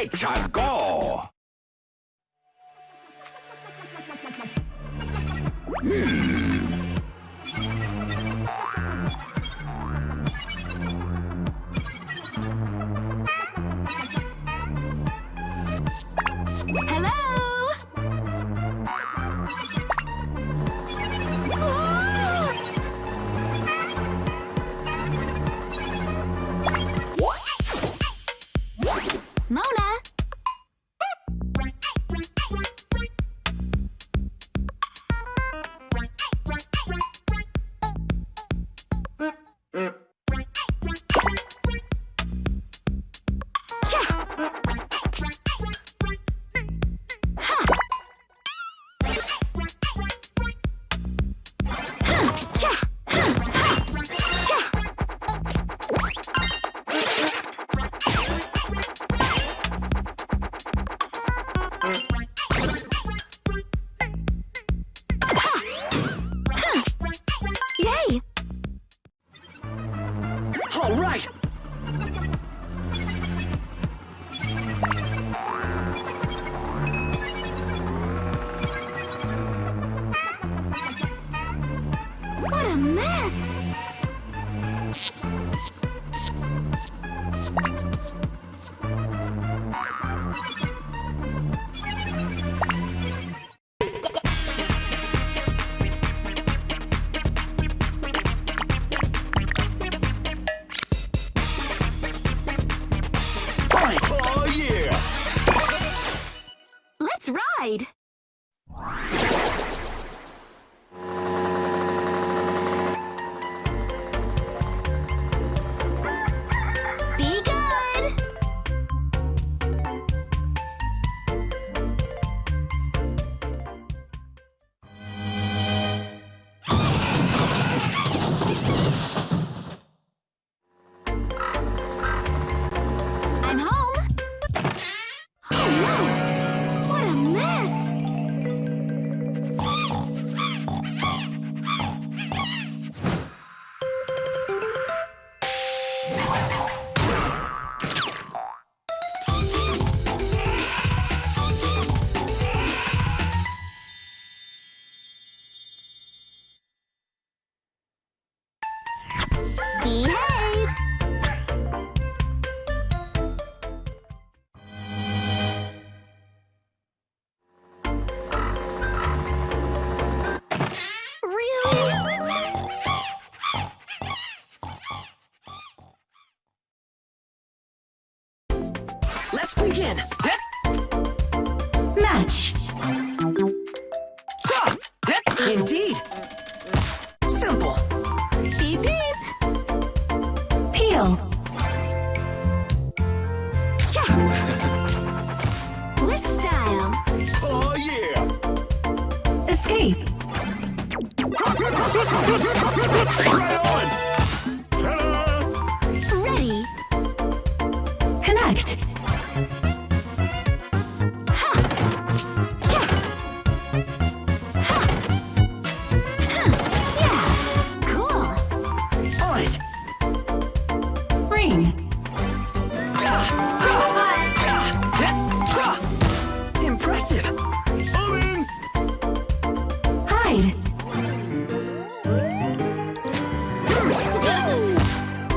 Let's go! Hello? Mona? Yay! All right. What a mess! Oh, yeah! Let's ride! Be good! I'm home! Oh no! What a mess! Behave! Really? Let's begin. Match! Ha! Indeed. Simple. Beep beep! Peel! With style! Oh, yeah! Escape! Right on! Ta-da! Ready! Connect! Ha! Yeah! Ha! Huh. Yeah! Cool! On it. Ring! Impressive. Oven! Hide!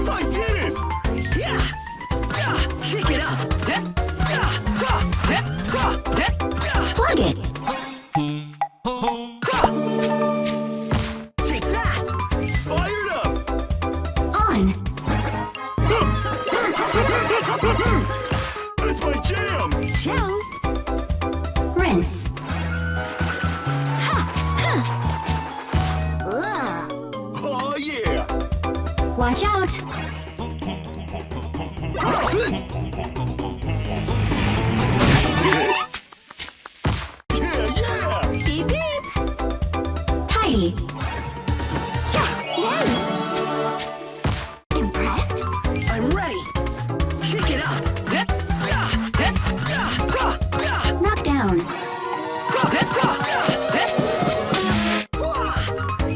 I did it! Yeah. Kick it up. Plug it! Take that. Fired up! On! That's my jam! Show! Rinse! Ha! Ugh! Oh, yeah! Watch out! Yeah! Beep beep! Tidy! Yeah! Yay! Impressed? I'm ready. Kick it up. Knock down!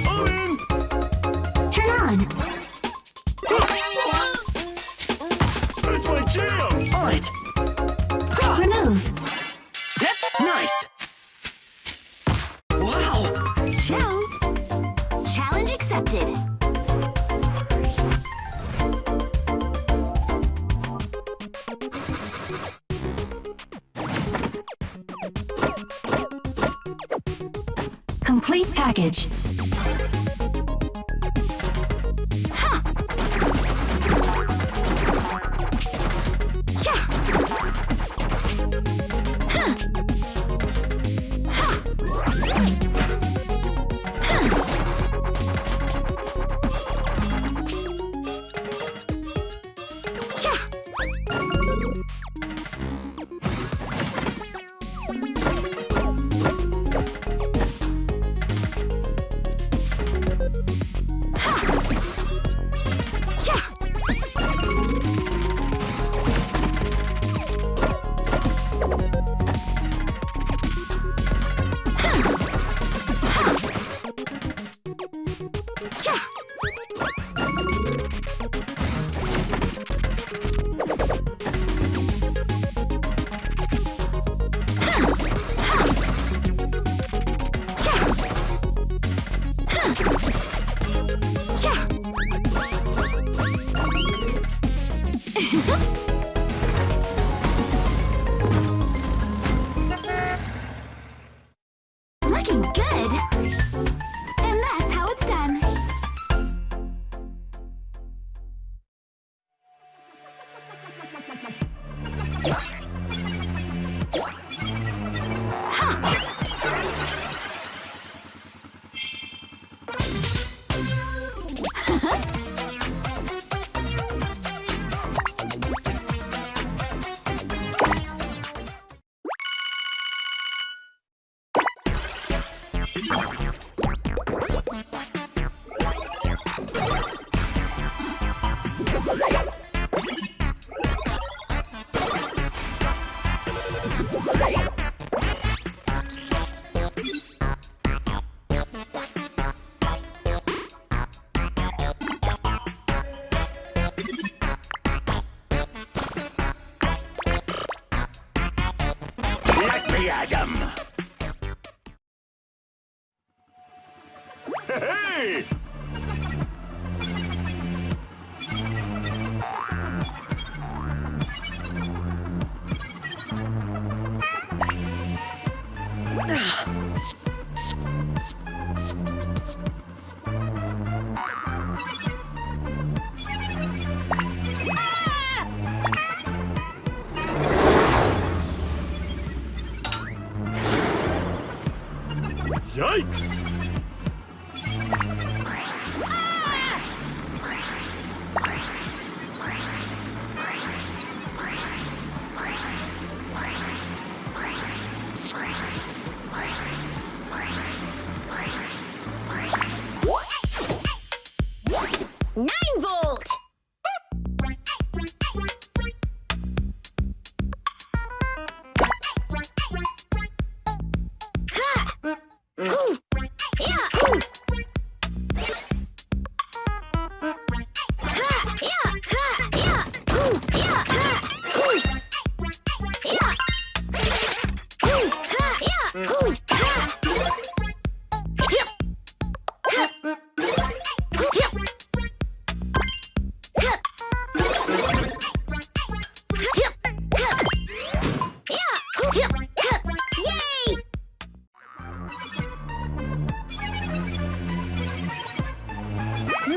Oven! Turn on! That's my jam! On it. Remove. Nice. Wow. Ciao. Challenge accepted. Complete package. Ha! Yeah! Huh! Ha! Looking good. And that's how it's done. Let me at 'em. Hey! Yikes! Volt!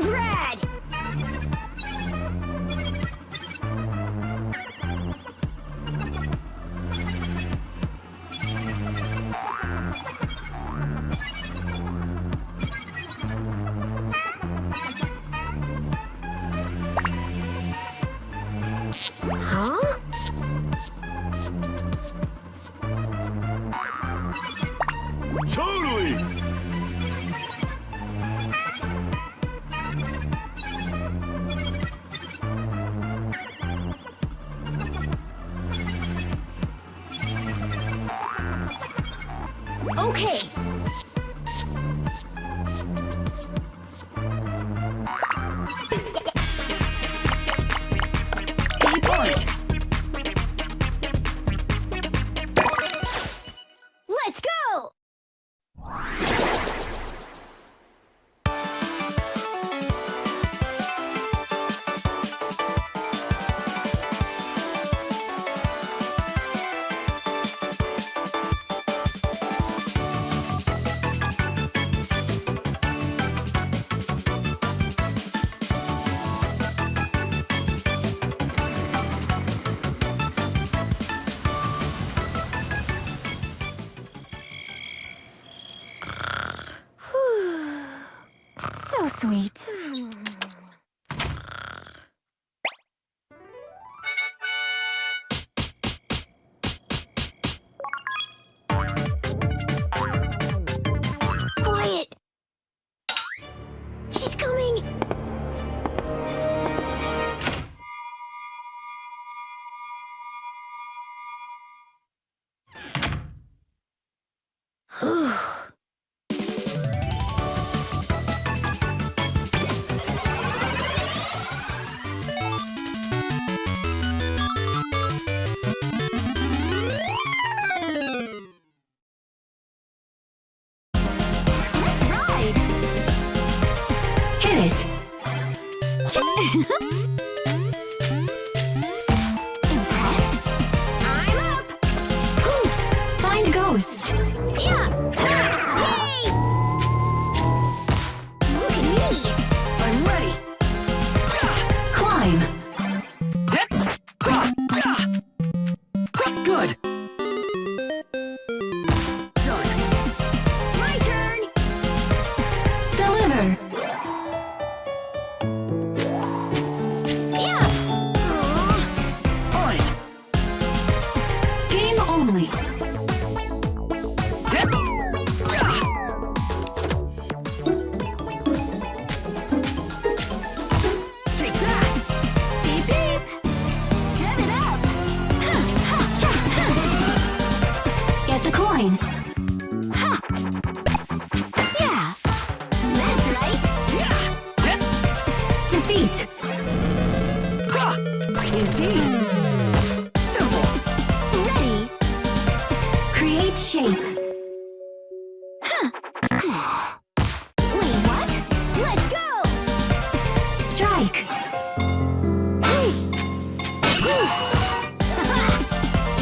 Rad! Huh? Totally! Okay. On it. sweet. Quiet! She's coming! Let's ride! Hit it. Impressed? I'm up! Find ghost. Yeah! Yay! Look at me! I'm ready. Climb. Good. Done. My turn! Deliver. Yeah! On it. Game only. Take that. Beep beep! Get it up! Get the coin. Yeah! That's right! Defeat. Indeed. Simple. Ready! Create shape. Wait, what? Let's go! Strike.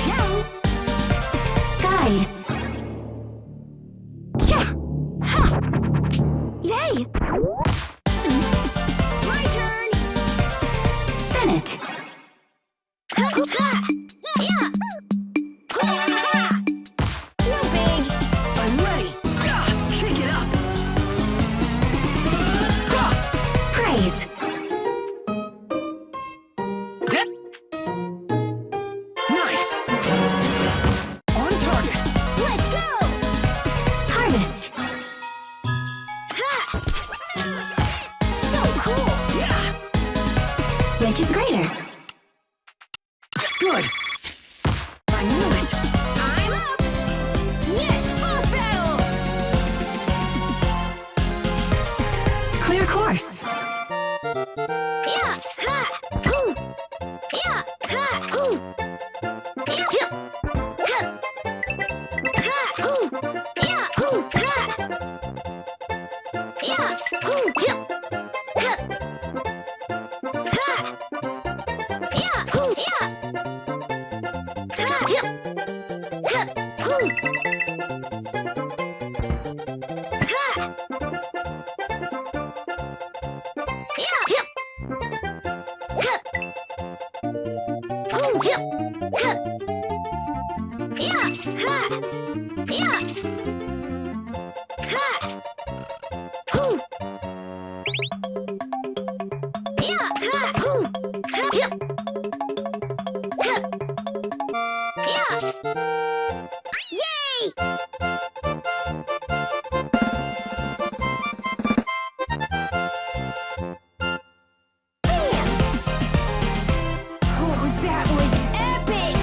Ciao! Guide. Yeah! Ha! Yay! My turn! Spin it. Ha! Yeah! Ha! No big! I'm ready. Kick it up. Praise. Nice. On target. Let's go! Harvest. Ha! So cool! Which is greater? Good. I knew it. I'm up! Yes, boss battle! Clear course. Yeah! Ha! Ooh! Yeah! Ha! Ooh! Yeah! Ha! Ha! Ooh! Yeah! Ooh! Ha! Yeah! Ooh! Yeah! Ha! Ha! Yeah! Ooh! Yeah! Ha! Yeah! Ha! Ooh! Ha! Yeah! Yeah! Ha! Ooh! Yeah! Ha! Yeah! Ha! Yeah! Ha! Ooh! Yeah! Ha! Ooh! Ha! Yeah! Ha! Yeah! Yay! Bam! Oh, that was epic!